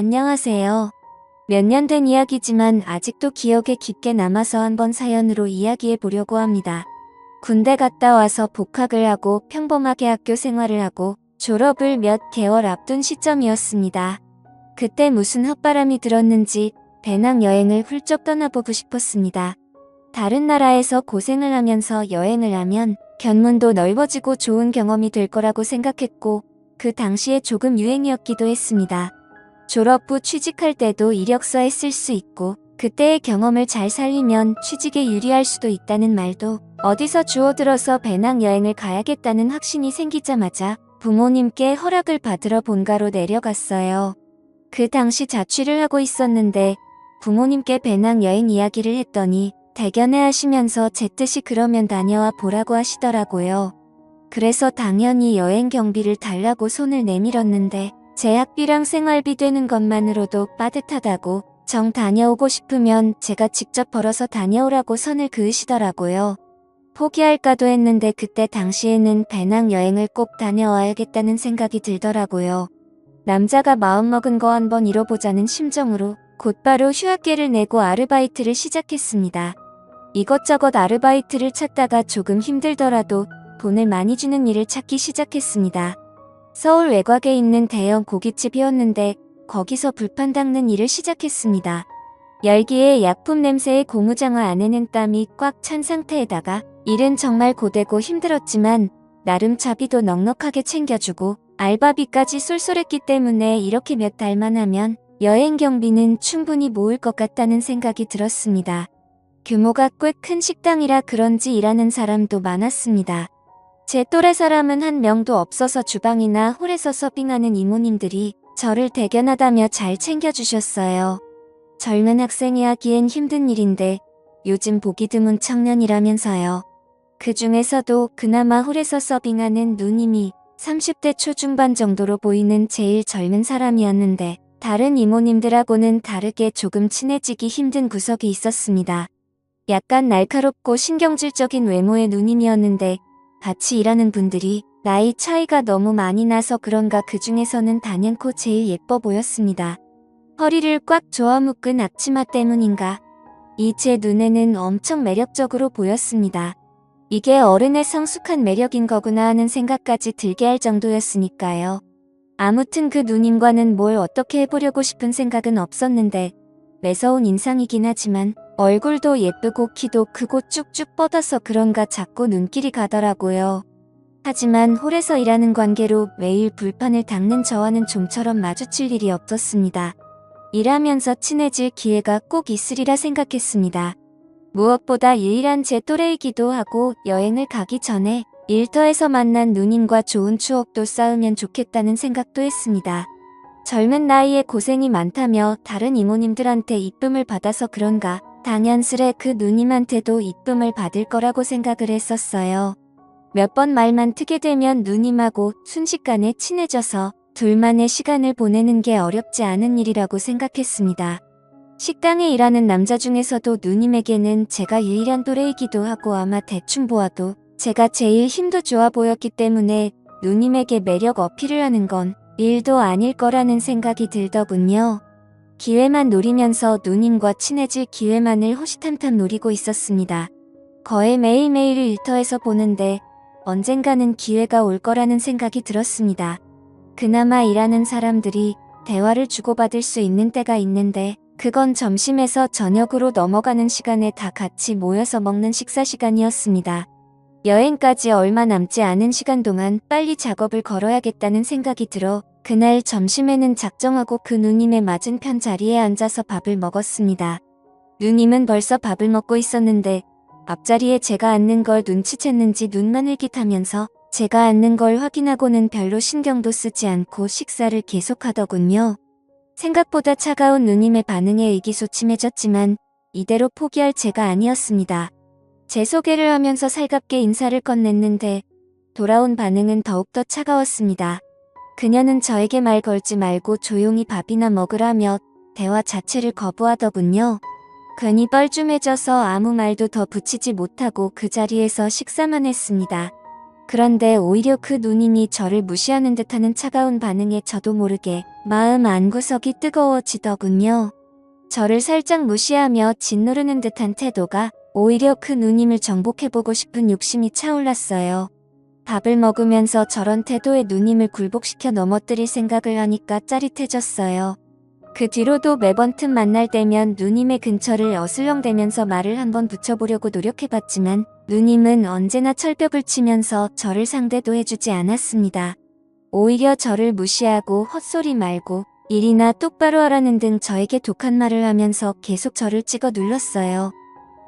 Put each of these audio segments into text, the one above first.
안녕하세요. 몇 년 된 이야기지만 아직도 기억에 깊게 남아서 한번 사연으로 이야기해 보려고 합니다. 군대 갔다 와서 복학을 하고 평범하게 학교 생활을 하고 졸업을 몇 개월 앞둔 시점이었습니다. 그때 무슨 헛바람이 들었는지 배낭 여행을 훌쩍 떠나보고 싶었습니다. 다른 나라에서 고생을 하면서 여행을 하면 견문도 넓어지고 좋은 경험이 될 거라고 생각했고 그 당시에 조금 유행이었기도 했습니다. 졸업 후 취직할 때도 이력서에 쓸 수 있고 그때의 경험을 잘 살리면 취직에 유리할 수도 있다는 말도 어디서 주워들어서 배낭여행을 가야겠다는 확신이 생기자마자 부모님께 허락을 받으러 본가로 내려갔어요. 그 당시 자취를 하고 있었는데 부모님께 배낭여행 이야기를 했더니 대견해 하시면서 제 뜻이 그러면 다녀와 보라고 하시더라고요. 그래서 당연히 여행 경비를 달라고 손을 내밀었는데 제 학비랑 생활비 되는 것만으로도 빠듯하다고 정 다녀오고 싶으면 제가 직접 벌어서 다녀오라고 선을 그으시더라고요. 포기할까도 했는데 그때 당시에는 배낭여행을 꼭 다녀와야겠다는 생각이 들더라고요. 남자가 마음먹은 거 한번 이뤄보자는 심정으로 곧바로 휴학계를 내고 아르바이트를 시작했습니다. 이것저것 아르바이트를 찾다가 조금 힘들더라도 돈을 많이 주는 일을 찾기 시작했습니다. 서울 외곽에 있는 대형 고깃집이었는데 거기서 불판 닦는 일을 시작했습니다. 열기에 약품 냄새에 고무장화 안에는 땀이 꽉 찬 상태에다가 일은 정말 고되고 힘들었지만 나름 자비도 넉넉하게 챙겨주고 알바비까지 쏠쏠했기 때문에 이렇게 몇 달만 하면 여행 경비는 충분히 모을 것 같다는 생각이 들었습니다. 규모가 꽤 큰 식당이라 그런지 일하는 사람도 많았습니다. 제 또래 사람은 한 명도 없어서 주방이나 홀에서 서빙하는 이모님들이 저를 대견하다며 잘 챙겨주셨어요. 젊은 학생이 하기엔 힘든 일인데 요즘 보기 드문 청년이라면서요. 그 중에서도 그나마 홀에서 서빙하는 누님이 30대 초중반 정도로 보이는 제일 젊은 사람이었는데 다른 이모님들하고는 다르게 조금 친해지기 힘든 구석이 있었습니다. 약간 날카롭고 신경질적인 외모의 누님이었는데 같이 일하는 분들이 나이 차이가 너무 많이 나서 그런가 그 중에서는 단연코 제일 예뻐 보였습니다. 허리를 꽉 조아 묶은 앞치마 때문인가 이 제 눈에는 엄청 매력적으로 보였습니다. 이게 어른의 성숙한 매력인 거구나 하는 생각까지 들게 할 정도였으니까요. 아무튼 그 누님과는 뭘 어떻게 해보려고 싶은 생각은 없었는데 매서운 인상이긴 하지만 얼굴도 예쁘고 키도 크고 쭉쭉 뻗어서 그런가 자꾸 눈길이 가더라고요. 하지만 홀에서 일하는 관계로 매일 불판을 닦는 저와는 좀처럼 마주칠 일이 없었습니다. 일하면서 친해질 기회가 꼭 있으리라 생각했습니다. 무엇보다 유일한 제 또래이기도 하고 여행을 가기 전에 일터에서 만난 누님과 좋은 추억도 쌓으면 좋겠다는 생각도 했습니다. 젊은 나이에 고생이 많다며 다른 이모님들한테 이쁨을 받아서 그런가 당연스레 그 누님한테도 이쁨을 받을 거라고 생각을 했었어요. 몇 번 말만 트게 되면 누님하고 순식간에 친해져서 둘만의 시간을 보내는 게 어렵지 않은 일이라고 생각했습니다. 식당에 일하는 남자 중에서도 누님에게는 제가 유일한 또래이기도 하고 아마 대충 보아도 제가 제일 힘도 좋아 보였기 때문에 누님에게 매력 어필을 하는 건 일도 아닐 거라는 생각이 들더군요. 기회만 노리면서 누님과 친해질 기회만을 호시탐탐 노리고 있었습니다. 거의 매일매일 일터에서 보는데 언젠가는 기회가 올 거라는 생각이 들었습니다. 그나마 일하는 사람들이 대화를 주고받을 수 있는 때가 있는데 그건 점심에서 저녁으로 넘어가는 시간에 다 같이 모여서 먹는 식사 시간이었습니다. 여행까지 얼마 남지 않은 시간 동안 빨리 작업을 걸어야겠다는 생각이 들어 그날 점심에는 작정하고 그 누님의 맞은편 자리에 앉아서 밥을 먹었습니다. 누님은 벌써 밥을 먹고 있었는데 앞자리에 제가 앉는 걸 눈치챘는지 눈만 흘깃하면서 제가 앉는 걸 확인하고는 별로 신경도 쓰지 않고 식사를 계속하더군요. 생각보다 차가운 누님의 반응에 의기소침해졌지만 이대로 포기할 제가 아니었습니다. 제 소개를 하면서 살갑게 인사를 건넸는데 돌아온 반응은 더욱더 차가웠습니다. 그녀는 저에게 말 걸지 말고 조용히 밥이나 먹으라며 대화 자체를 거부하더군요. 괜히 뻘쭘해져서 아무 말도 더 붙이지 못하고 그 자리에서 식사만 했습니다. 그런데 오히려 그 누님이 저를 무시하는 듯하는 차가운 반응에 저도 모르게 마음 안구석이 뜨거워지더군요. 저를 살짝 무시하며 짓누르는 듯한 태도가 오히려 그 누님을 정복해보고 싶은 욕심이 차올랐어요. 밥을 먹으면서 저런 태도의 누님을 굴복시켜 넘어뜨릴 생각을 하니까 짜릿해졌어요. 그 뒤로도 매번 틈 만날 때면 누님의 근처를 어슬렁대면서 말을 한번 붙여보려고 노력해봤지만 누님은 언제나 철벽을 치면서 저를 상대도 해주지 않았습니다. 오히려 저를 무시하고 헛소리 말고 일이나 똑바로 하라는 등 저에게 독한 말을 하면서 계속 저를 찍어 눌렀어요.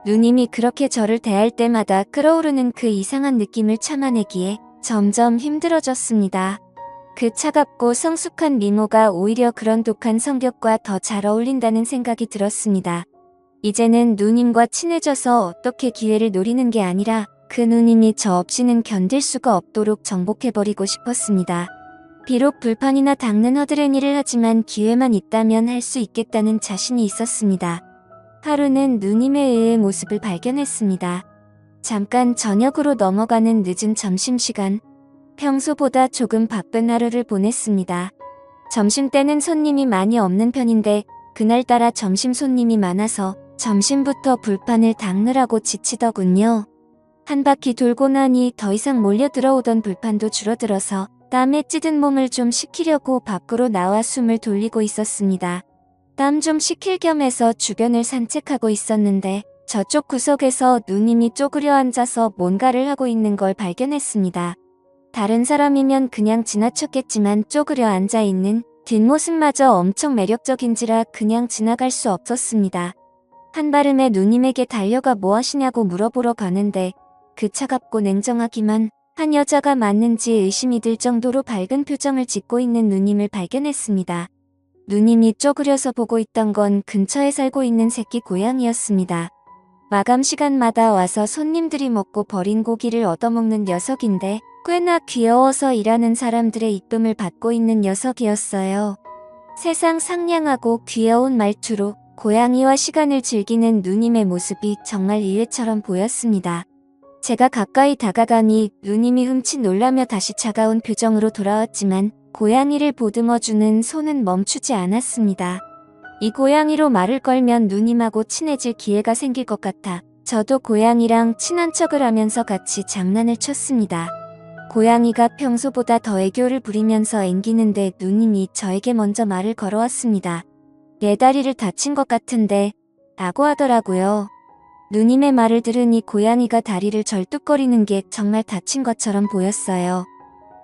누님이 그렇게 저를 대할 때마다 끓어오르는 그 이상한 느낌을 참아내기에 점점 힘들어졌습니다. 그 차갑고 성숙한 미모가 오히려 그런 독한 성격과 더 잘 어울린다는 생각이 들었습니다. 이제는 누님과 친해져서 어떻게 기회를 노리는 게 아니라 그 누님이 저 없이는 견딜 수가 없도록 정복해버리고 싶었습니다. 비록 불판이나 닦는 허드렛 일을 하지만 기회만 있다면 할 수 있겠다는 자신이 있었습니다. 하루는 누님의 의의 모습을 발견했습니다. 잠깐 저녁으로 넘어가는 늦은 점심시간, 평소보다 조금 바쁜 하루를 보냈습니다. 점심때는 손님이 많이 없는 편인데 그날따라 점심 손님이 많아서 점심부터 불판을 닦느라고 지치더군요. 한 바퀴 돌고 나니 더 이상 몰려 들어오던 불판도 줄어들어서 땀에 찌든 몸을 좀 식히려고 밖으로 나와 숨을 돌리고 있었습니다. 땀 좀 식힐 겸 해서 주변을 산책하고 있었는데 저쪽 구석에서 누님이 쪼그려 앉아서 뭔가를 하고 있는 걸 발견했습니다. 다른 사람이면 그냥 지나쳤겠지만 쪼그려 앉아있는 뒷모습마저 엄청 매력적인지라 그냥 지나갈 수 없었습니다. 한발음에 누님에게 달려가 뭐 하시냐고 물어보러 가는데 그 차갑고 냉정하기만 한 여자가 맞는지 의심이 들 정도로 밝은 표정을 짓고 있는 누님을 발견했습니다. 누님이 쪼그려서 보고 있던 건 근처에 살고 있는 새끼 고양이였습니다. 마감 시간마다 와서 손님들이 먹고 버린 고기를 얻어먹는 녀석인데 꽤나 귀여워서 일하는 사람들의 이쁨을 받고 있는 녀석이었어요. 세상 상냥하고 귀여운 말투로 고양이와 시간을 즐기는 누님의 모습이 정말 일회처럼 보였습니다. 제가 가까이 다가가니 누님이 흠칫 놀라며 다시 차가운 표정으로 돌아왔지만 고양이를 보듬어주는 손은 멈추지 않았습니다. 이 고양이로 말을 걸면 누님하고 친해질 기회가 생길 것 같아 저도 고양이랑 친한 척을 하면서 같이 장난을 쳤습니다. 고양이가 평소보다 더 애교를 부리면서 앵기는데 누님이 저에게 먼저 말을 걸어왔습니다. 내 다리를 다친 것 같은데 라고 하더라고요. 누님의 말을 들으니 고양이가 다리를 절뚝거리는 게 정말 다친 것처럼 보였어요.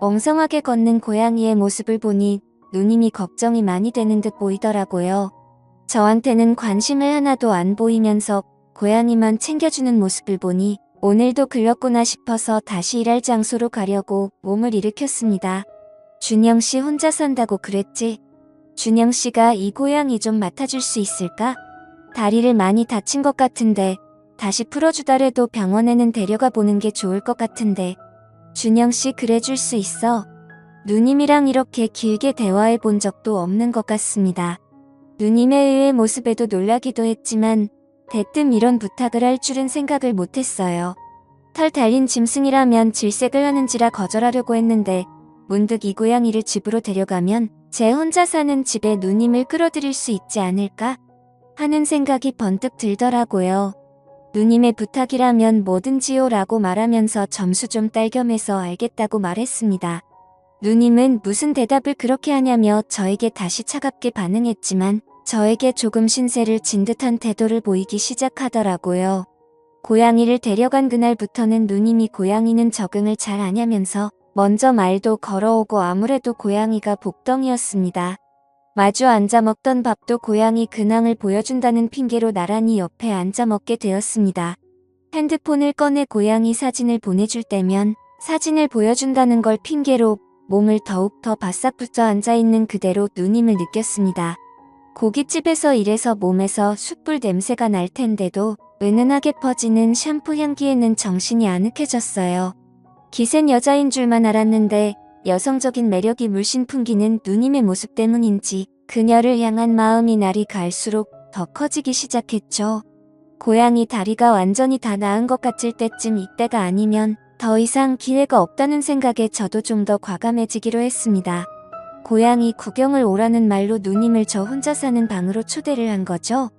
엉성하게 걷는 고양이의 모습을 보니 누님이 걱정이 많이 되는 듯 보이더라고요. 저한테는 관심을 하나도 안 보이면서 고양이만 챙겨주는 모습을 보니 오늘도 글렀구나 싶어서 다시 일할 장소로 가려고 몸을 일으켰습니다. 준영씨 혼자 산다고 그랬지? 준영씨가 이 고양이 좀 맡아줄 수 있을까? 다리를 많이 다친 것 같은데 다시 풀어주더라도 병원에는 데려가 보는 게 좋을 것 같은데 준영씨 그래 줄 수 있어? 누님이랑 이렇게 길게 대화해 본 적도 없는 것 같습니다. 누님의 의외의 모습에도 놀라기도 했지만 대뜸 이런 부탁을 할 줄은 생각을 못했어요. 털 달린 짐승이라면 질색을 하는지라 거절하려고 했는데 문득 이 고양이를 집으로 데려가면 제 혼자 사는 집에 누님을 끌어들일 수 있지 않을까 하는 생각이 번뜩 들더라고요. 누님의 부탁이라면 뭐든지요 라고 말하면서 점수 좀 딸겸해서 알겠다고 말했습니다. 누님은 무슨 대답을 그렇게 하냐며 저에게 다시 차갑게 반응했지만 저에게 조금 신세를 진 듯한 태도를 보이기 시작하더라고요. 고양이를 데려간 그날부터는 누님이 고양이는 적응을 잘 하냐면서 먼저 말도 걸어오고 아무래도 고양이가 복덩이였습니다. 마주 앉아 먹던 밥도 고양이 근황을 보여준다는 핑계로 나란히 옆에 앉아 먹게 되었습니다. 핸드폰을 꺼내 고양이 사진을 보내줄 때면 사진을 보여준다는 걸 핑계로 몸을 더욱 더 바싹 붙여 앉아있는 그대로 누님을 느꼈습니다. 고깃집에서 일해서 몸에서 숯불 냄새가 날 텐데도 은은하게 퍼지는 샴푸 향기에는 정신이 아늑해졌어요. 기센 여자인 줄만 알았는데 여성적인 매력이 물씬 풍기는 누님의 모습 때문인지 그녀를 향한 마음이 날이 갈수록 더 커지기 시작했죠. 고양이 다리가 완전히 다 나은 것 같을 때쯤 이때가 아니면 더 이상 기회가 없다는 생각에 저도 좀 더 과감해지기로 했습니다. 고양이 구경을 오라는 말로 누님을 저 혼자 사는 방으로 초대를 한 거죠.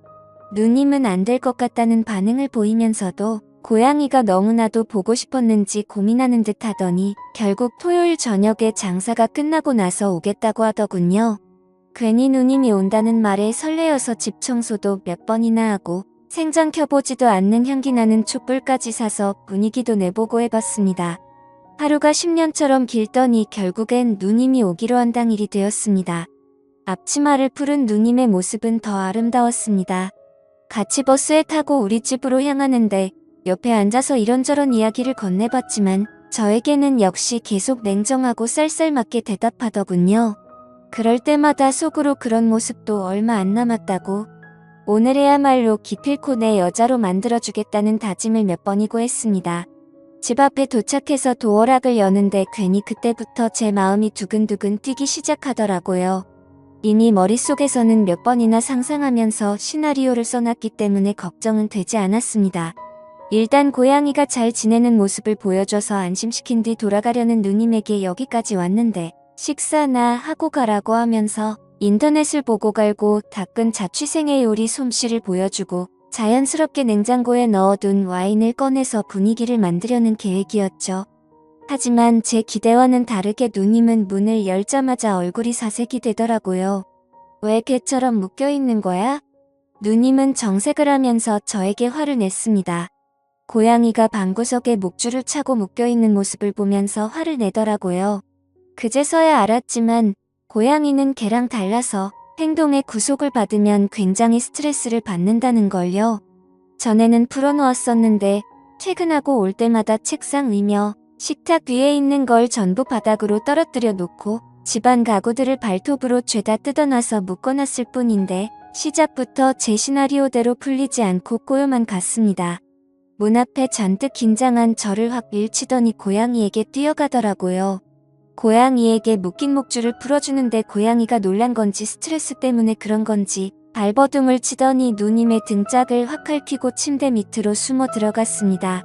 누님은 안 될 것 같다는 반응을 보이면서도 고양이가 너무나도 보고 싶었는지 고민하는 듯 하더니 결국 토요일 저녁에 장사가 끝나고 나서 오겠다고 하더군요. 괜히 누님이 온다는 말에 설레어서 집 청소도 몇 번이나 하고 생전 켜보지도 않는 향기나는 촛불까지 사서 분위기도 내보고 해봤습니다. 하루가 10년처럼 길더니 결국엔 누님이 오기로 한 당일이 되었습니다. 앞치마를 풀은 누님의 모습은 더 아름다웠습니다. 같이 버스에 타고 우리 집으로 향하는데 옆에 앉아서 이런저런 이야기를 건네봤지만 저에게는 역시 계속 냉정하고 쌀쌀맞게 대답하더군요. 그럴 때마다 속으로 그런 모습도 얼마 안 남았다고, 오늘에야말로 기필코 내 여자로 만들어주겠다는 다짐을 몇 번이고 했습니다. 집 앞에 도착해서 도어락을 여는데 괜히 그때부터 제 마음이 두근두근 뛰기 시작하더라고요. 이미 머릿속에서는 몇 번이나 상상하면서 시나리오를 써놨기 때문에 걱정은 되지 않았습니다. 일단 고양이가 잘 지내는 모습을 보여줘서 안심시킨 뒤 돌아가려는 누님에게 여기까지 왔는데 식사나 하고 가라고 하면서 인터넷을 보고 갈고 닦은 자취생의 요리 솜씨를 보여주고 자연스럽게 냉장고에 넣어둔 와인을 꺼내서 분위기를 만들려는 계획이었죠. 하지만 제 기대와는 다르게 누님은 문을 열자마자 얼굴이 사색이 되더라고요. 왜 개처럼 묶여있는 거야? 누님은 정색을 하면서 저에게 화를 냈습니다. 고양이가 방구석에 목줄을 차고 묶여있는 모습을 보면서 화를 내더라고요. 그제서야 알았지만 고양이는 개랑 달라서 행동에 구속을 받으면 굉장히 스트레스를 받는다는 걸요. 전에는 풀어놓았었는데 퇴근하고 올 때마다 책상 위며 식탁 위에 있는 걸 전부 바닥으로 떨어뜨려 놓고 집안 가구들을 발톱으로 죄다 뜯어놔서 묶어놨을 뿐인데 시작부터 제 시나리오대로 풀리지 않고 꼬여만 갔습니다. 문 앞에 잔뜩 긴장한 저를 확 밀치더니 고양이에게 뛰어가더라고요. 고양이에게 묶인 목줄을 풀어주는데 고양이가 놀란 건지 스트레스 때문에 그런 건지 발버둥을 치더니 누님의 등짝을 확 핥히고 침대 밑으로 숨어 들어갔습니다.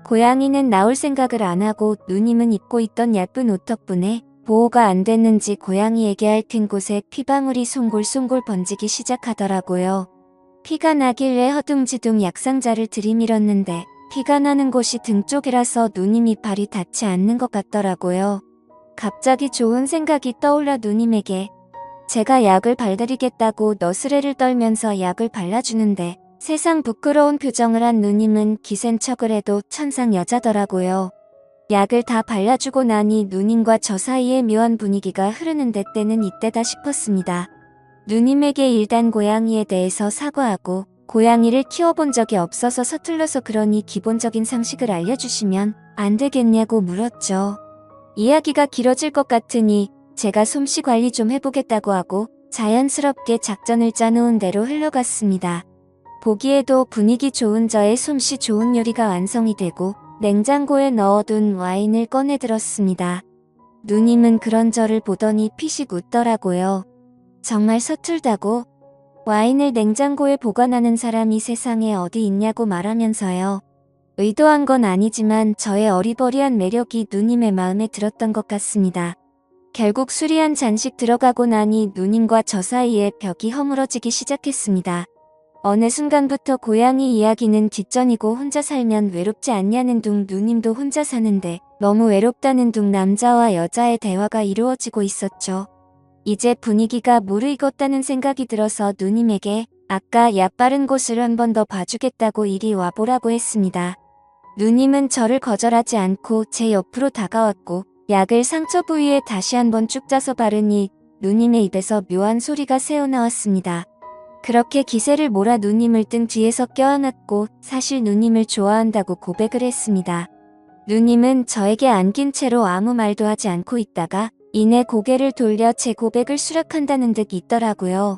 고양이는 나올 생각을 안 하고 누님은 입고 있던 얇은 옷 덕분에 보호가 안 됐는지 고양이에게 핥힌 곳에 피방울이 송골송골 번지기 시작하더라고요. 피가 나길래 허둥지둥 약상자를 들이밀었는데 피가 나는 곳이 등 쪽이라서 누님이 발이 닿지 않는 것 같더라고요. 갑자기 좋은 생각이 떠올라 누님에게 제가 약을 발드리겠다고 너스레를 떨면서 약을 발라주는데 세상 부끄러운 표정을 한 누님은 기센 척을 해도 천상 여자더라고요. 약을 다 발라주고 나니 누님과 저 사이에 묘한 분위기가 흐르는 데 때는 이때다 싶었습니다. 누님에게 일단 고양이에 대해서 사과하고 고양이를 키워본 적이 없어서 서툴러서 그러니 기본적인 상식을 알려주시면 안 되겠냐고 물었죠. 이야기가 길어질 것 같으니 제가 솜씨 관리 좀 해보겠다고 하고 자연스럽게 작전을 짜놓은 대로 흘러갔습니다. 보기에도 분위기 좋은 저의 솜씨 좋은 요리가 완성이 되고 냉장고에 넣어둔 와인을 꺼내 들었습니다. 누님은 그런 저를 보더니 피식 웃더라고요. 정말 서툴다고? 와인을 냉장고에 보관하는 사람이 세상에 어디 있냐고 말하면서요. 의도한 건 아니지만 저의 어리버리한 매력이 누님의 마음에 들었던 것 같습니다. 결국 술이 한 잔씩 들어가고 나니 누님과 저 사이에 벽이 허물어지기 시작했습니다. 어느 순간부터 고양이 이야기는 뒷전이고 혼자 살면 외롭지 않냐는 둥 누님도 혼자 사는데 너무 외롭다는 둥 남자와 여자의 대화가 이루어지고 있었죠. 이제 분위기가 무르익었다는 생각이 들어서 누님에게 아까 약 바른 곳을 한 번 더 봐주겠다고 이리 와보라고 했습니다. 누님은 저를 거절하지 않고 제 옆으로 다가왔고 약을 상처 부위에 다시 한번 쭉 짜서 바르니 누님의 입에서 묘한 소리가 새어나왔습니다. 그렇게 기세를 몰아 누님을 등 뒤에서 껴안았고 사실 누님을 좋아한다고 고백을 했습니다. 누님은 저에게 안긴 채로 아무 말도 하지 않고 있다가 이내 고개를 돌려 제 고백을 수락한다는 듯 있더라고요.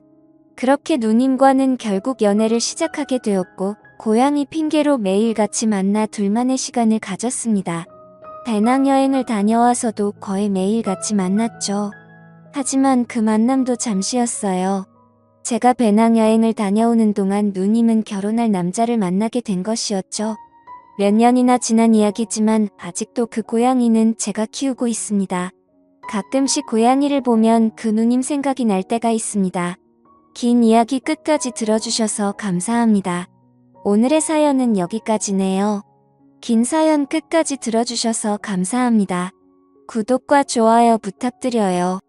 그렇게 누님과는 결국 연애를 시작하게 되었고 고양이 핑계로 매일같이 만나 둘만의 시간을 가졌습니다. 배낭여행을 다녀와서도 거의 매일같이 만났죠. 하지만 그 만남도 잠시였어요. 제가 배낭여행을 다녀오는 동안 누님은 결혼할 남자를 만나게 된 것이었죠. 몇 년이나 지난 이야기지만 아직도 그 고양이는 제가 키우고 있습니다. 가끔씩 고양이를 보면 그 누님 생각이 날 때가 있습니다. 긴 이야기 끝까지 들어주셔서 감사합니다. 오늘의 사연은 여기까지네요. 긴 사연 끝까지 들어주셔서 감사합니다. 구독과 좋아요 부탁드려요.